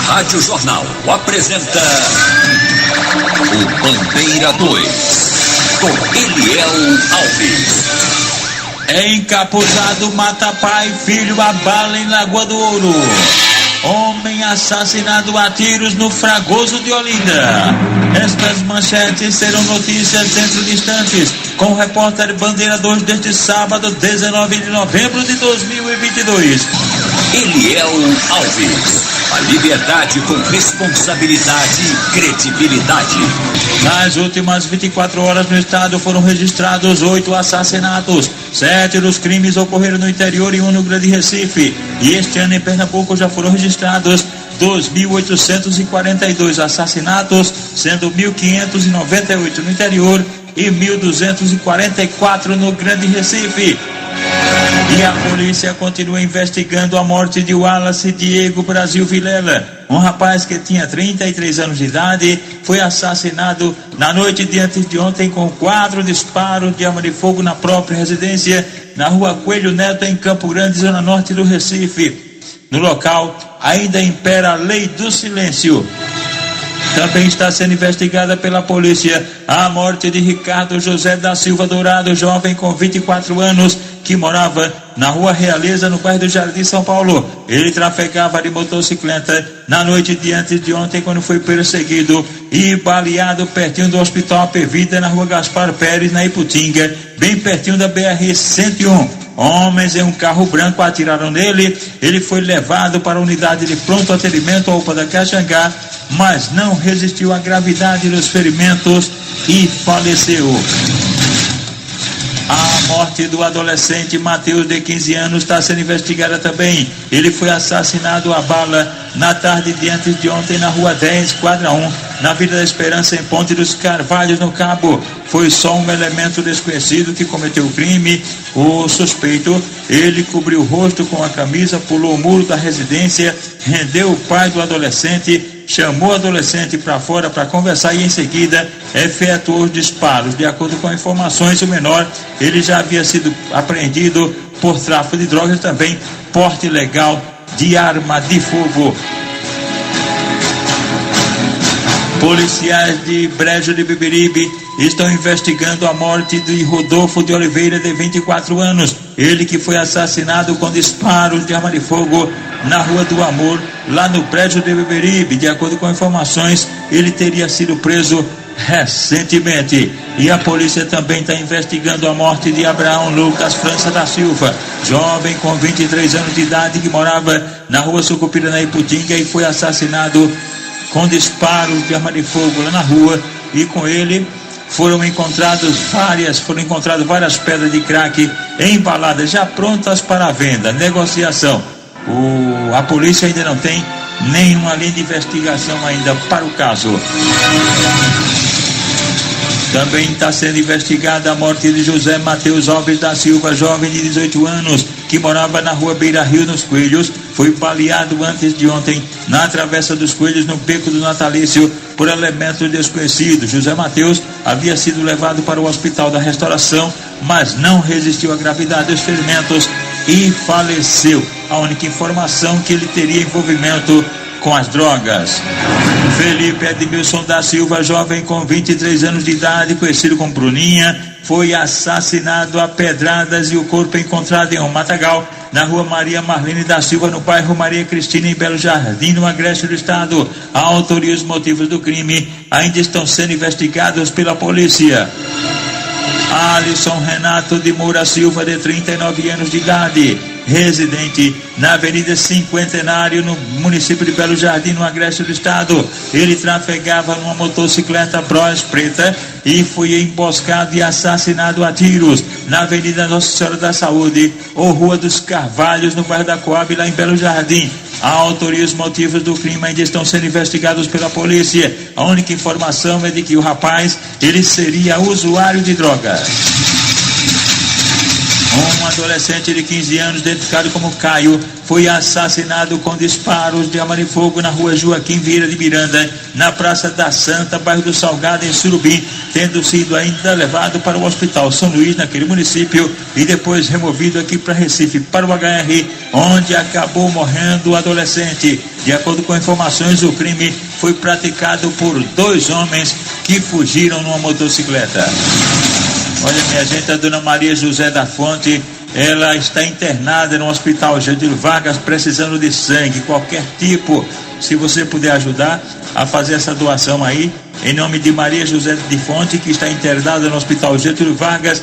Rádio Jornal apresenta o Bandeira 2, com Eliel Alves. Encapuzado mata pai e filho a bala em Lagoa do Ouro. Homem assassinado a tiros no Fragoso de Olinda. Estas manchetes serão notícias dentro de instantes, com o repórter Bandeira 2 deste sábado, 19 de novembro de 2022. Eliel Alves. A liberdade com responsabilidade e credibilidade. Nas últimas 24 horas no estado foram registrados 8 assassinatos. 7 dos crimes ocorreram no interior e 1 no Grande Recife. E este ano em Pernambuco já foram registrados 2.842 assassinatos, sendo 1.598 no interior e 1.244 no Grande Recife. E a polícia continua investigando a morte de Wallace Diego Brasil Vilela, um rapaz que tinha 33 anos de idade, foi assassinado na noite de antes de ontem com 4 disparos de arma de fogo na própria residência, na rua Coelho Neto, em Campo Grande, zona norte do Recife. No local ainda impera a lei do silêncio. Também está sendo investigada pela polícia a morte de Ricardo José da Silva Dourado, jovem com 24 anos, que morava na Rua Realeza, no bairro do Jardim, São Paulo. Ele trafegava de motocicleta na noite de antes de ontem, quando foi perseguido e baleado pertinho do Hospital Apevida, na Rua Gaspar Pérez, na Iputinga, bem pertinho da BR-101. Homens em um carro branco atiraram nele. Ele foi levado para a unidade de pronto atendimento ao UPA da Caxangá, mas não resistiu à gravidade dos ferimentos e faleceu. A morte do adolescente Matheus, de 15 anos, está sendo investigada também. Ele foi assassinado a bala na tarde de antes de ontem na Rua 10, quadra 1, na Vila da Esperança, em Ponte dos Carvalhos, no Cabo. Foi só um elemento desconhecido que cometeu o crime. O suspeito, ele cobriu o rosto com a camisa, pulou o muro da residência, rendeu o pai do adolescente, chamou o adolescente para fora para conversar e em seguida efetuou os disparos. De acordo com informações, o menor, ele já havia sido apreendido por tráfico de drogas e também porte ilegal de arma de fogo. Policiais de Brejo de Beberibe estão investigando a morte de Rodolfo de Oliveira, de 24 anos. Ele que foi assassinado com disparos de arma de fogo na Rua do Amor, lá no Brejo de Beberibe. De acordo com informações, ele teria sido preso recentemente. E a polícia também está investigando a morte de Abraão Lucas França da Silva, jovem com 23 anos de idade, que morava na Rua Sucupira, na Iputinga, e foi assassinado com disparos de arma de fogo lá na rua. E com ele foram encontradas várias pedras de crack embaladas, já prontas para a venda, negociação. A polícia ainda não tem nenhuma linha de investigação ainda para o caso. Também está sendo investigada a morte de José Matheus Alves da Silva, jovem de 18 anos, que morava na Rua Beira Rio, nos Coelhos. Foi baleado antes de ontem na Travessa dos Coelhos, no Beco do Natalício, por elementos desconhecidos. José Matheus havia sido levado para o Hospital da Restauração, mas não resistiu à gravidade dos ferimentos e faleceu. A única informação que ele teria envolvimento com as drogas. Felipe Edmilson da Silva, jovem com 23 anos de idade, conhecido como Bruninha, foi assassinado a pedradas e o corpo encontrado em um matagal na Rua Maria Marlene da Silva, no bairro Maria Cristina, em Belo Jardim, no Agreste do Estado. A autoria e os motivos do crime ainda estão sendo investigados pela polícia. Alisson Renato de Moura Silva, de 39 anos de idade, residente na Avenida Cinquentenário, no município de Belo Jardim, no Agreste do Estado. Ele trafegava numa motocicleta Bros preta e foi emboscado e assassinado a tiros na Avenida Nossa Senhora da Saúde ou Rua dos Carvalhos, no bairro da Coab, lá em Belo Jardim. A autoria e os motivos do crime ainda estão sendo investigados pela polícia. A única informação é de que o rapaz, ele seria usuário de drogas. Um adolescente de 15 anos, identificado como Caio, foi assassinado com disparos de arma de fogo na rua Joaquim Vieira de Miranda, na Praça da Santa, bairro do Salgado, em Surubim, tendo sido ainda levado para o Hospital São Luís, naquele município, e depois removido aqui para Recife, para o HR, onde acabou morrendo o adolescente. De acordo com informações, o crime foi praticado por 2 homens que fugiram numa motocicleta. Olha, minha gente, a dona Maria José da Fonte, ela está internada no Hospital Getúlio Vargas, precisando de sangue, qualquer tipo. Se você puder ajudar a fazer essa doação aí, em nome de Maria José de Fonte, que está internada no Hospital Getúlio Vargas,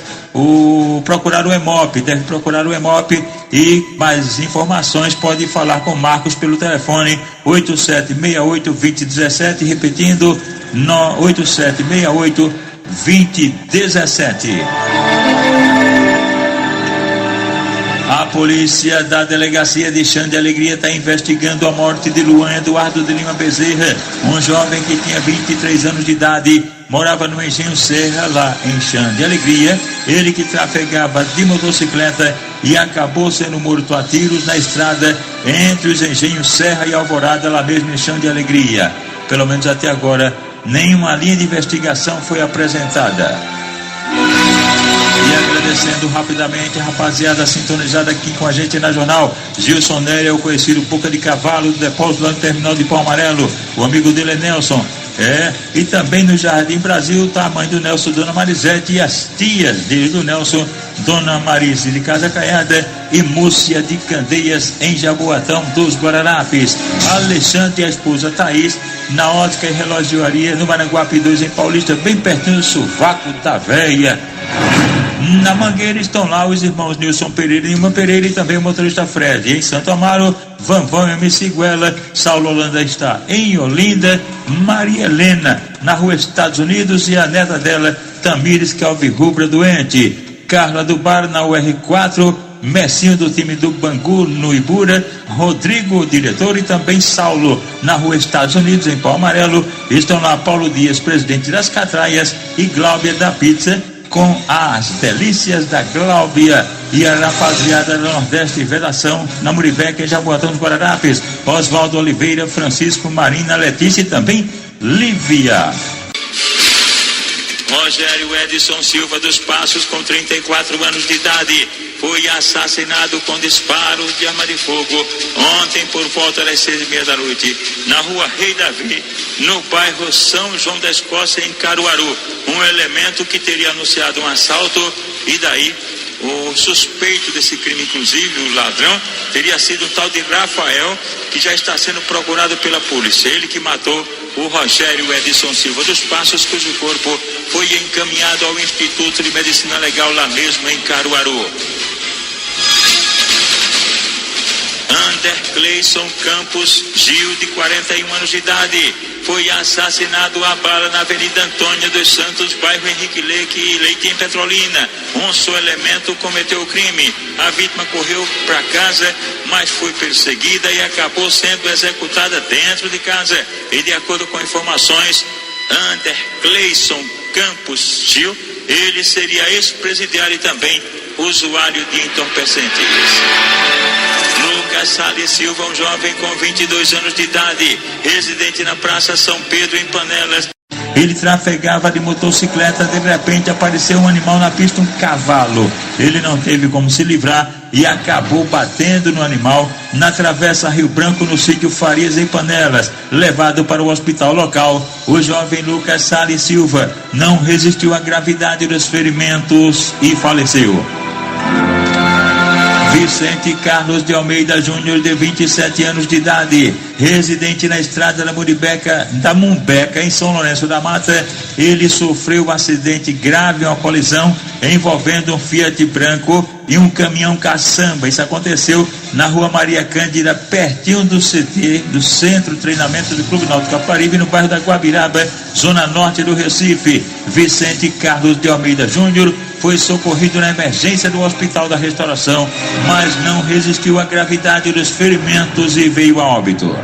procurar o EMOP, deve procurar o EMOP, e mais informações pode falar com Marcos pelo telefone 8768-2017, repetindo, 8768-2017. A polícia da delegacia de Xande de Alegria está investigando a morte de Luan Eduardo de Lima Bezerra, um jovem que tinha 23 anos de idade, morava no Engenho Serra, lá em Xande de Alegria. Ele que trafegava de motocicleta e acabou sendo morto a tiros na estrada entre os Engenhos Serra e Alvorada, lá mesmo em Xande de Alegria. Pelo menos até agora, nenhuma linha de investigação foi apresentada. E agradecendo rapidamente a rapaziada sintonizada aqui com a gente na Jornal. Gilson Nery é o conhecido Boca de Cavalo, do depósito lá no terminal de Pau Amarelo. O amigo dele é Nelson. E também no Jardim Brasil tá a mãe do Nelson, Dona Marisete, e as tias dele do Nelson, Dona Marise de Casa Caiada e Múcia de Candeias, em Jaboatão dos Guararapes. Alexandre e a esposa Thaís, na Ótica e Relojoaria, no Maranguape 2, em Paulista, bem pertinho do Sovaco da Véia. Na Mangueira estão lá os irmãos Nilson Pereira e Nilma Pereira, e também o motorista Fred. Em Santo Amaro, Vanvão e MC Guela. Saulo Holanda está em Olinda. Maria Helena, na rua Estados Unidos, e a neta dela, Tamires, que é alvirrubra doente. Carla do Bar, na UR4. Messinho do time do Bangu, no Ibura. Rodrigo, o diretor, e também Saulo, na rua Estados Unidos, em Pau Amarelo. Estão lá Paulo Dias, presidente das Catraias, e Gláubia da Pizza, com as delícias da Gláubia, e a rapaziada da Nordeste Vedação, na Muribeca, em Jaboatão dos Guararapes. Oswaldo Oliveira, Francisco, Marina, Letícia e também Lívia. Rogério Edson Silva dos Passos, com 34 anos de idade, foi assassinado com disparos de arma de fogo ontem por volta das 6:30 da noite, na rua Rei Davi, no bairro São João da Escócia, em Caruaru. Um elemento que teria anunciado um assalto, e daí o suspeito desse crime, inclusive o ladrão, teria sido um tal de Rafael, que já está sendo procurado pela polícia. Ele que matou o Rogério Edson Silva dos Passos, cujo corpo foi encaminhado ao Instituto de Medicina Legal, lá mesmo em Caruaru. Ander Cleison Campos Gil, de 41 anos de idade, foi assassinado a bala na Avenida Antônia dos Santos, bairro Henrique Leite, em Petrolina. Um só elemento cometeu o crime. A vítima correu para casa, mas foi perseguida e acabou sendo executada dentro de casa. E de acordo com informações, Ander Cleison Campos Gil, ele seria ex-presidiário e também usuário de entorpecentes. Lucas Salles Silva, um jovem com 22 anos de idade, residente na Praça São Pedro, em Panelas. Ele trafegava de motocicleta, de repente apareceu um animal na pista, um cavalo. Ele não teve como se livrar e acabou batendo no animal na Travessa Rio Branco, no sítio Farias, em Panelas. Levado para o hospital local, o jovem Lucas Salles Silva não resistiu à gravidade dos ferimentos e faleceu. Vicente Carlos de Almeida Júnior, de 27 anos de idade, residente na estrada da Mumbeca, em São Lourenço da Mata. Ele sofreu um acidente grave, uma colisão envolvendo um Fiat branco e um caminhão caçamba. Isso aconteceu na rua Maria Cândida, pertinho do CT, do Centro de Treinamento do Clube Náutico Caparibe, no bairro da Guabiraba, zona norte do Recife. Vicente Carlos de Almeida Júnior foi socorrido na emergência do Hospital da Restauração, mas não resistiu à gravidade dos ferimentos e veio a óbito.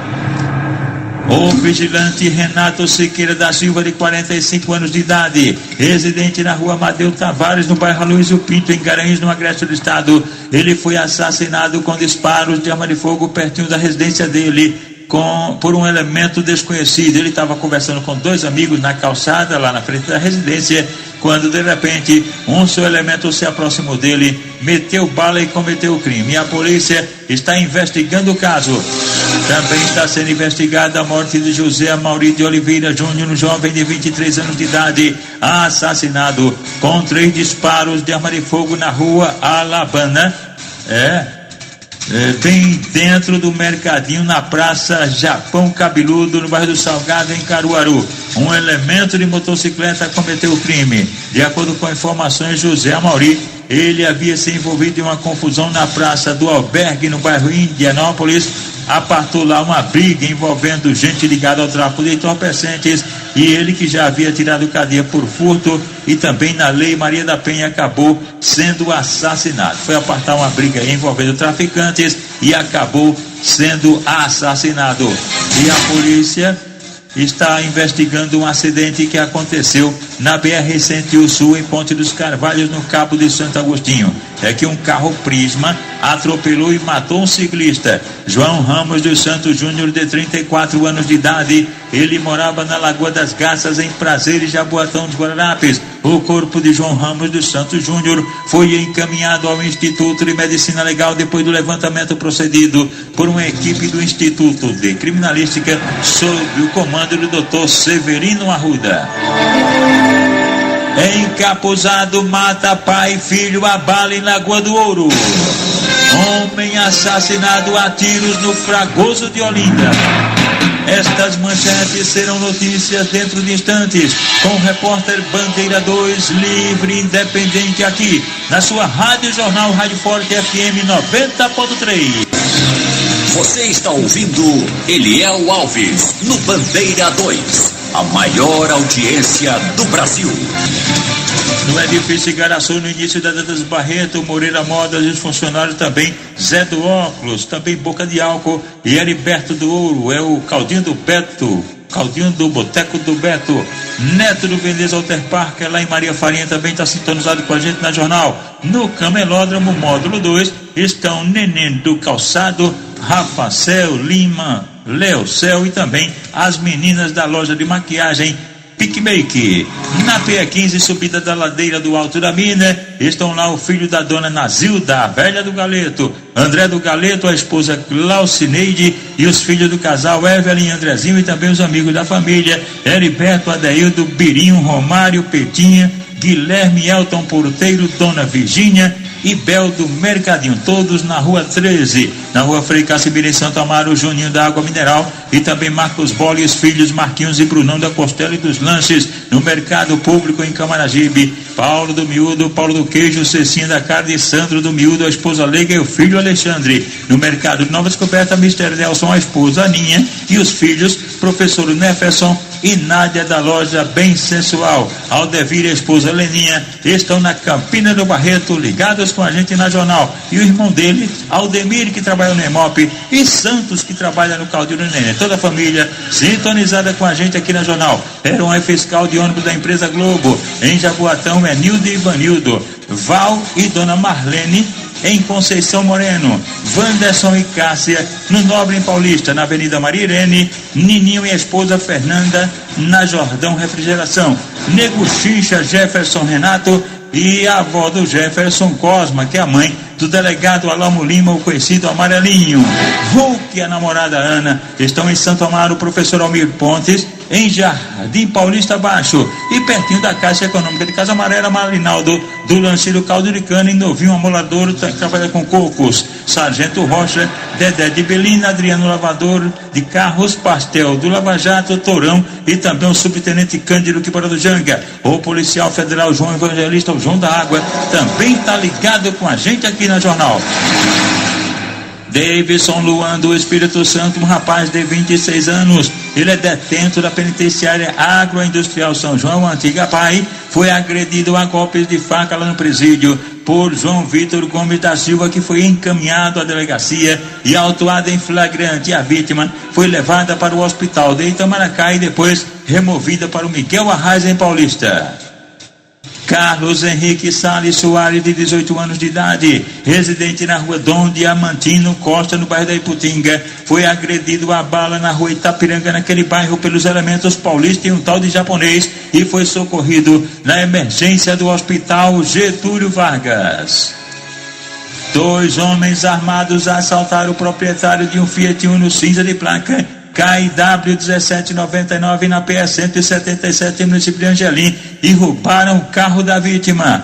O vigilante Renato Siqueira da Silva, de 45 anos de idade, residente na rua Amadeu Tavares, no bairro Luiz Pinto, em Garanhuns, no Agreste do Estado. Ele foi assassinado com disparos de arma de fogo pertinho da residência dele, por um elemento desconhecido. Ele estava conversando com dois amigos na calçada, lá na frente da residência, quando de repente um seu elemento se aproximou dele, meteu bala e cometeu o crime. E a polícia está investigando o caso. Também está sendo investigada a morte de José Amauri de Oliveira Júnior, um jovem de 23 anos de idade, assassinado com 3 disparos de arma de fogo na rua Alabana, bem dentro do mercadinho, na Praça Japão Cabeludo, no bairro do Salgado, em Caruaru. Um elemento de motocicleta cometeu o crime. De acordo com informações, José Amauri, ele havia se envolvido em uma confusão na Praça do Albergue, no bairro Indianópolis. Apartou lá uma briga envolvendo gente ligada ao tráfico de entorpecentes, e ele, que já havia tirado cadeia por furto e também na Lei Maria da Penha, acabou sendo assassinado. Foi apartar uma briga envolvendo traficantes e acabou sendo assassinado. E a polícia está investigando um acidente que aconteceu na BR-101 Sul, em Ponte dos Carvalhos, no Cabo de Santo Agostinho. É que um carro Prisma atropelou e matou um ciclista, João Ramos dos Santos Júnior, de 34 anos de idade. Ele morava na Lagoa das Garças, em Prazeres, Jaboatão dos Guararapes. O corpo de João Ramos dos Santos Júnior foi encaminhado ao Instituto de Medicina Legal depois do levantamento procedido por uma equipe do Instituto de Criminalística sob o comando do Dr. Severino Arruda. Encapuzado mata pai e filho a bala em Lagoa do Ouro. Homem assassinado a tiros no Fragoso de Olinda. Estas manchetes serão notícias dentro de instantes, com o repórter Bandeira 2, livre e independente, aqui na sua Rádio Jornal Rádio Forte FM 90.3. Você está ouvindo Eliel Alves no Bandeira 2, a maior audiência do Brasil. No edifício Igaraçu, no início da Dantas Barreto, Moreira Modas e os funcionários também, Zé do Óculos, também Boca de Álcool e Heriberto do Ouro, é o Caldinho do Beto, Caldinho do Boteco do Beto, Neto do Veneza Alter Park, lá em Maria Farinha, também está sintonizado com a gente na jornal. No Camelódromo Módulo 2 estão Neném do Calçado, Rafa Cel, Lima, Léo Cel e também as meninas da loja de maquiagem Pickmake. Na PE15, subida da ladeira do Alto da Mina, estão lá o filho da dona Nazilda, a velha do Galeto, André do Galeto, a esposa Glaucineide e os filhos do casal Evelyn e Andrezinho, e também os amigos da família Heriberto, Adeildo, Birinho, Romário, Petinha, Guilherme, Elton Porteiro, Dona Virgínia e Bel do Mercadinho, todos na Rua 13, na Rua Frei Cassibira, em Santo Amaro, Juninho da Água Mineral e também Marcos Bola e os filhos Marquinhos e Brunão da Costela e dos Lanches, no Mercado Público em Camaragibe, Paulo do Miúdo, Paulo do Queijo, Cecinha da Carne e Sandro do Miúdo, a esposa Leiga e o filho Alexandre, no Mercado de Nova Descoberta, Mr. Nelson, a esposa Aninha e os filhos Professor Neferson e Nádia da loja Bem Sensual. Aldevir e a esposa Leninha estão na Campina do Barreto, ligados com a gente na jornal, e o irmão dele, Aldemir, que trabalha no EMOP, e Santos, que trabalha no Caldeiro Nenê. Toda a família sintonizada com a gente aqui na jornal. Era um fiscal de ônibus da empresa Globo em Jaboatão, é Nildo e Ivanildo, Val e Dona Marlene em Conceição Moreno, Wanderson e Cássia no Nobre em Paulista, na Avenida Maria Irene, Nininho e a esposa Fernanda na Jordão Refrigeração, Nego Xincha, Jefferson Renato e a avó do Jefferson, Cosma, que é a mãe do delegado Alamo Lima, o conhecido Amarelinho. Hulk e a namorada Ana estão em Santo Amaro, professor Almir Pontes, em Jardim Paulista Baixo e pertinho da Caixa Econômica de Casa Amarela, Marinaldo do Lancheiro Caldo de Cana, em Novinho Amolador, trabalha com cocos, Sargento Rocha, Dedé de Belina, Adriano Lavador de Carros, Pastel do Lava Jato, Tourão e também o subtenente Cândido Quibara do Janga. O policial federal João Evangelista, o João da Água, também está ligado com a gente aqui na jornal. Davidson Luan do Espírito Santo, um rapaz de 26 anos, ele é detento da penitenciária agroindustrial São João, antiga PAI, foi agredido a golpes de faca lá no presídio por João Vitor Gomes da Silva, que foi encaminhado à delegacia e autuado em flagrante. A vítima foi levada para o hospital de Itamaracá e depois removida para o Miguel Arraes, em Paulista. Carlos Henrique Salles Soares, de 18 anos de idade, residente na rua Dom Diamantino Costa, no bairro da Iputinga, foi agredido a bala na rua Itapiranga, naquele bairro, pelos elementos paulistas e um tal de japonês, e foi socorrido na emergência do hospital Getúlio Vargas. 2 homens armados assaltaram o proprietário de um Fiat Uno cinza de placa KIW 1799 na PS 177, município de Angelim, e roubaram o carro da vítima.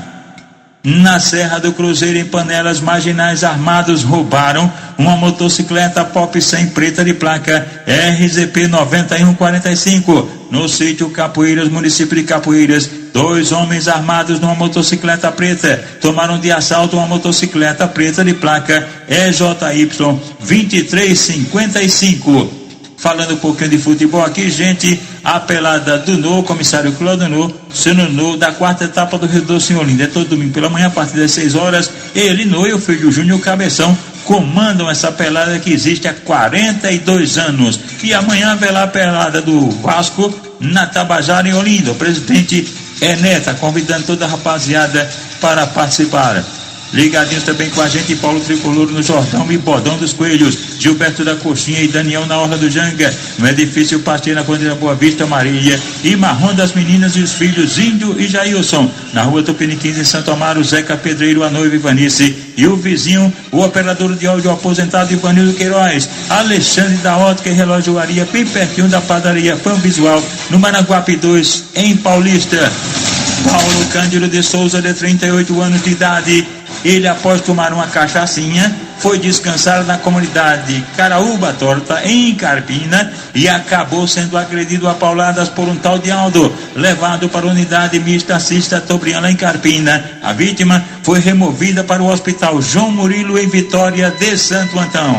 Na Serra do Cruzeiro, em Panelas, marginais armados roubaram uma motocicleta Pop 100 preta de placa RZP 9145 no sítio Capoeiras, município de Capoeiras. 2 homens armados numa motocicleta preta tomaram de assalto uma motocicleta preta de placa EJY 2355. Falando um pouquinho de futebol aqui, gente, a pelada do NU, comissário Cláudio NU, sendo NU da 4ª etapa do Rio Doce em Olinda. É todo domingo pela manhã, a partir das 6 horas. Ele, NU, e o filho Júnior Cabeção comandam essa pelada que existe há 42 anos. E amanhã haverá a pelada do Vasco na Tabajara, em Olinda. O presidente Neta convidando toda a rapaziada para participar. Ligadinhos também com a gente, Paulo Tricolor no Jordão e Bodão dos Coelhos, Gilberto da Coxinha e Daniel na Orla do Janga, no edifício Pasteur, na Bandeira Boa Vista, Marília, e Marrom das Meninas e os filhos Índio e Jailson, na rua Tupiniquins, em Santo Amaro, Zeca Pedreiro, a noiva Ivanice, e o vizinho, o operador de áudio aposentado Ivanildo Queiroz, Alexandre da Ótica e Relojoaria, bem pertinho da padaria Pão Visual, no Maraguape 2, em Paulista. Paulo Cândido de Souza, de 38 anos de idade, ele, após tomar uma cachaçinha, foi descansar na comunidade Caraúba Torta, em Carpina, e acabou sendo agredido a pauladas por um tal de Aldo, levado para a unidade mista Cista Tobriana, em Carpina. A vítima foi removida para o hospital João Murilo, em Vitória de Santo Antão.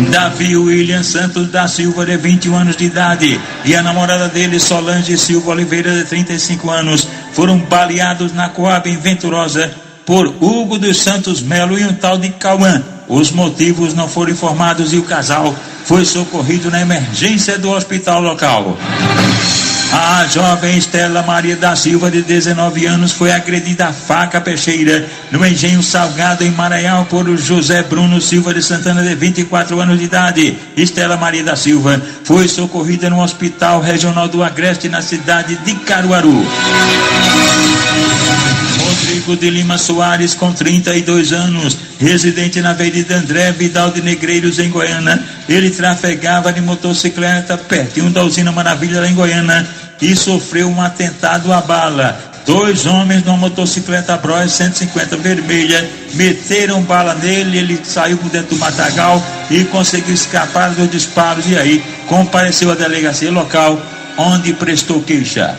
Davi William Santos da Silva, de 21 anos de idade, e a namorada dele, Solange Silva Oliveira, de 35 anos, foram baleados na Coab, em Venturosa, por Hugo dos Santos Melo e um tal de Cauã. Os motivos não foram informados e o casal foi socorrido na emergência do hospital local. A jovem Estela Maria da Silva, de 19 anos, foi agredida a faca peixeira no Engenho Salgado, em Maranhão, por José Bruno Silva de Santana, de 24 anos de idade. Estela Maria da Silva foi socorrida no Hospital Regional do Agreste, na cidade de Caruaru. Rodrigo de Lima Soares, com 32 anos, residente na Avenida André Vidal de Negreiros, em Goiânia. Ele trafegava de motocicleta pertinho da usina Maravilha, lá em Goiânia, e sofreu um atentado à bala. 2 homens numa motocicleta Bros 150 vermelha meteram bala nele. Ele saiu por dentro do matagal e conseguiu escapar dos disparos, e aí compareceu à delegacia local, onde prestou queixa.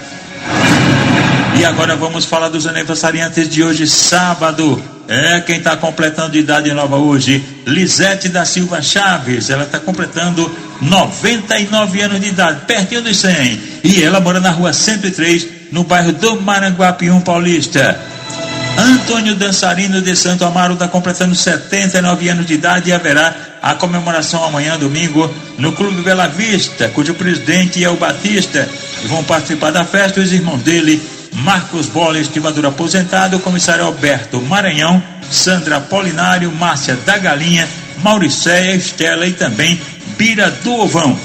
E agora vamos falar dos aniversariantes de hoje, sábado. Quem está completando de idade nova hoje, Lisete da Silva Chaves. Ela está completando 99 anos de idade, pertinho dos 100. E ela mora na rua 103, no bairro do Maranguape 1, Paulista. Antônio Dançarino de Santo Amaro está completando 79 anos de idade, e haverá a comemoração amanhã, domingo, no Clube Bela Vista, cujo presidente é o Batista. E vão participar da festa os irmãos dele, Marcos Bola, estivador aposentado, o comissário Alberto Maranhão, Sandra Polinário, Márcia da Galinha, Mauricéia, Estela e também Bira do Ovão.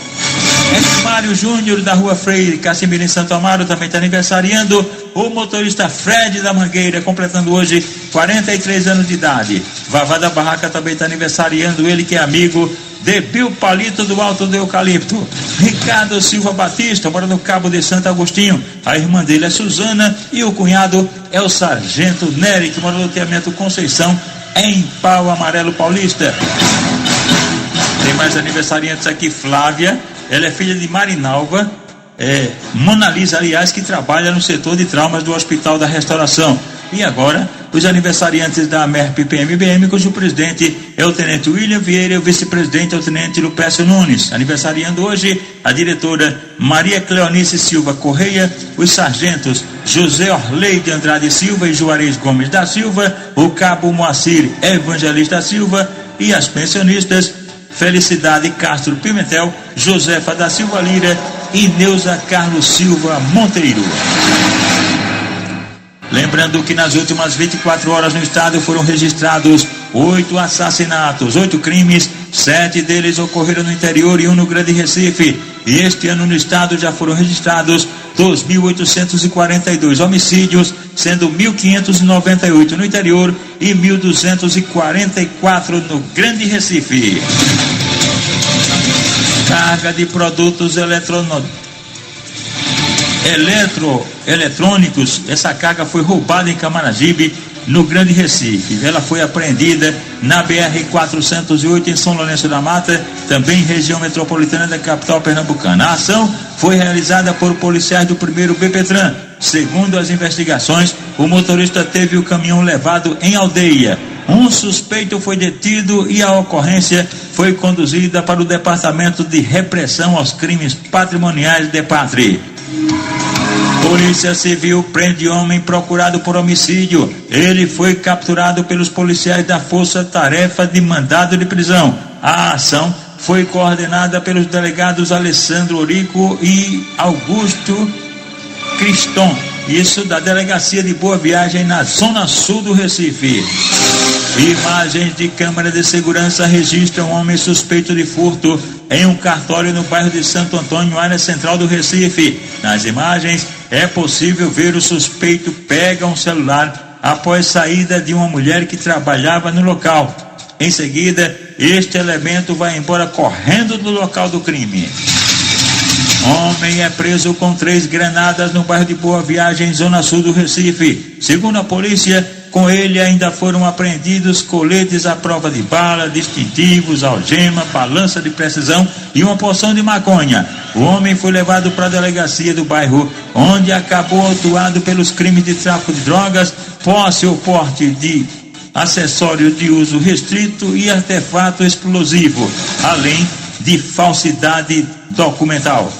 Mário Júnior, da rua Freire Casimiro, em Santo Amaro, também está aniversariando. O motorista Fred da Mangueira, completando hoje 43 anos de idade. Vavá da Barraca também está aniversariando, ele que é amigo de Bill Palito, do Alto do Eucalipto. Ricardo Silva Batista, mora no Cabo de Santo Agostinho. A irmã dele é Suzana e o cunhado é o Sargento Nery, que mora no loteamento Conceição, em Pau Amarelo, Paulista. Tem mais aniversariantes aqui. Flávia, ela é filha de Marinalva, Mona Lisa, aliás, que trabalha no setor de traumas do Hospital da Restauração. E agora os aniversariantes da MERP-PMBM, cujo presidente é o tenente William Vieira e o vice-presidente é o tenente Lupécio Nunes. Aniversariando hoje a diretora Maria Cleonice Silva Correia, os sargentos José Orleide Andrade Silva e Juarez Gomes da Silva, o cabo Moacir Evangelista Silva e as pensionistas Felicidade Castro Pimentel, Josefa da Silva Lira e Neuza Carlos Silva Monteiro. Lembrando que nas últimas 24 horas no estado foram registrados 8 assassinatos, 8 crimes, 7 deles ocorreram no interior e 1 no Grande Recife. E este ano no estado já foram registrados 2.842 homicídios, sendo 1.598 no interior e 1.244 no Grande Recife. Carga de produtos eletrônicos, essa carga foi roubada em Camaragibe, no Grande Recife. Ela foi apreendida na BR-408 em São Lourenço da Mata, também região metropolitana da capital pernambucana. A ação foi realizada por policiais do 1º BPTran. Segundo as investigações, o motorista teve o caminhão levado em aldeia. Um suspeito foi detido e a ocorrência foi conduzida para o Departamento de Repressão aos Crimes Patrimoniais DEPATRI. Polícia Civil prende homem procurado por homicídio. Ele foi capturado pelos policiais da Força Tarefa de mandado de prisão. A ação foi coordenada pelos delegados Alessandro Orico e Augusto Criston, isso da Delegacia de Boa Viagem na Zona Sul do Recife. Imagens de câmera de segurança registram um homem suspeito de furto em um cartório no bairro de Santo Antônio, área central do Recife. Nas imagens é possível ver o suspeito pega um celular após saída de uma mulher que trabalhava no local. Em seguida, este elemento vai embora correndo do local do crime. Homem é preso com 3 granadas no bairro de Boa Viagem, zona sul do Recife. Segundo a polícia, com ele ainda foram apreendidos coletes à prova de bala, distintivos, algema, balança de precisão e uma porção de maconha. O homem foi levado para a delegacia do bairro, onde acabou autuado pelos crimes de tráfico de drogas, posse ou porte de acessório de uso restrito e artefato explosivo, além de falsidade documental.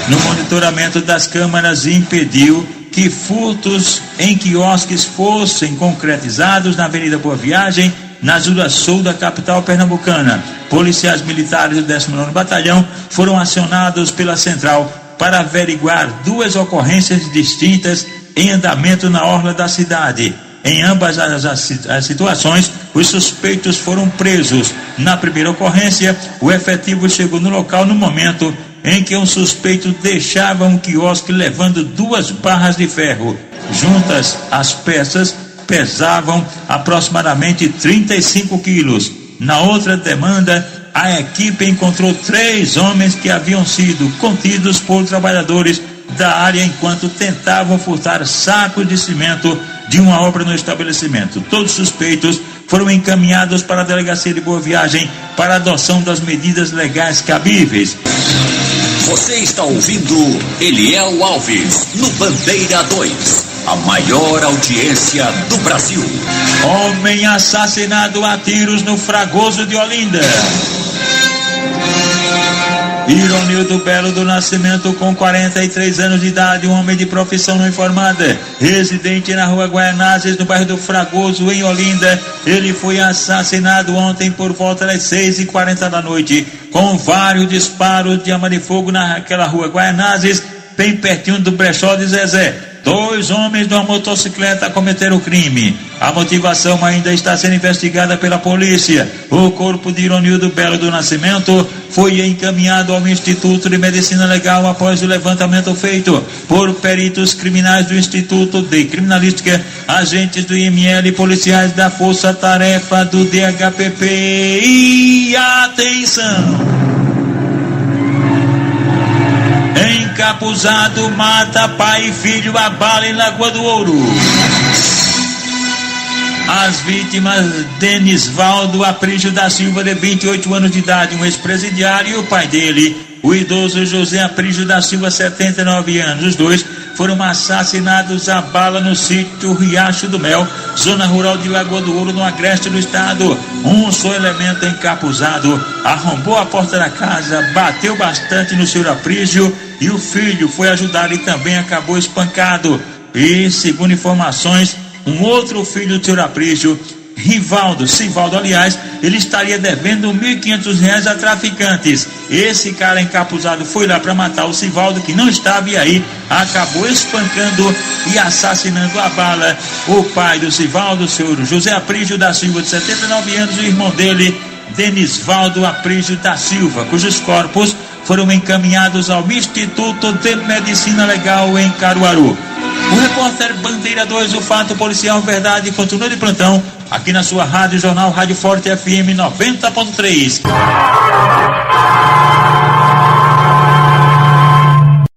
No monitoramento das câmaras, impediu que furtos em quiosques fossem concretizados na Avenida Boa Viagem, na Zona Sul da capital pernambucana. Policiais militares do 19º Batalhão foram acionados pela central para averiguar 2 ocorrências distintas em andamento na orla da cidade. Em ambas as situações, os suspeitos foram presos. Na primeira ocorrência, o efetivo chegou no local no momento em que um suspeito deixava um quiosque levando 2 barras de ferro. Juntas, as peças pesavam aproximadamente 35 quilos. Na outra demanda, a equipe encontrou 3 homens que haviam sido contidos por trabalhadores da área enquanto tentavam furtar sacos de cimento de uma obra no estabelecimento. Todos os suspeitos foram encaminhados para a Delegacia de Boa Viagem para a adoção das medidas legais cabíveis. Você está ouvindo Eliel Alves no Bandeira 2, a maior audiência do Brasil. Homem assassinado a tiros no Fragoso de Olinda. Ironildo Belo do Nascimento, com 43 anos de idade, um homem de profissão não informada, residente na rua Guaianazes, no bairro do Fragoso, em Olinda. Ele foi assassinado ontem por volta das 6h40 da noite, com vários disparos de arma de fogo naquela rua Guaianazes, bem pertinho do brechó de Zezé. 2 homens de uma motocicleta cometeram o crime. A motivação ainda está sendo investigada pela polícia. O corpo de Ironildo Belo do Nascimento foi encaminhado ao Instituto de Medicina Legal após o levantamento feito por peritos criminais do Instituto de Criminalística, agentes do IML e policiais da Força Tarefa do DHPP. E atenção! Encapuzado mata pai e filho a bala em Lagoa do Ouro. As vítimas: Denisvaldo Aprígio da Silva, de 28 anos de idade, um ex-presidiário, e o pai dele, o idoso José Aprígio da Silva, 79 anos. Os dois foram assassinados a bala no sítio Riacho do Mel, zona rural de Lagoa do Ouro, no agreste do estado. Um só elemento encapuzado arrombou a porta da casa, bateu bastante no senhor Aprígio e o filho foi ajudar e também acabou espancado. E, segundo informações, um outro filho do senhor Aprígio, Sivaldo, aliás, ele estaria devendo R$1.500 a traficantes. Esse cara encapuzado foi lá para matar o Sivaldo, que não estava, e aí acabou espancando e assassinando a bala o pai do Sivaldo, o senhor José Aprígio da Silva, de 79 anos, e o irmão dele, Denisvaldo Aprígio da Silva, cujos corpos foram encaminhados ao Instituto de Medicina Legal em Caruaru. O repórter Bandeira 2, o fato policial verdade, continua de plantão aqui na sua rádio, Jornal Rádio Forte FM 90.3.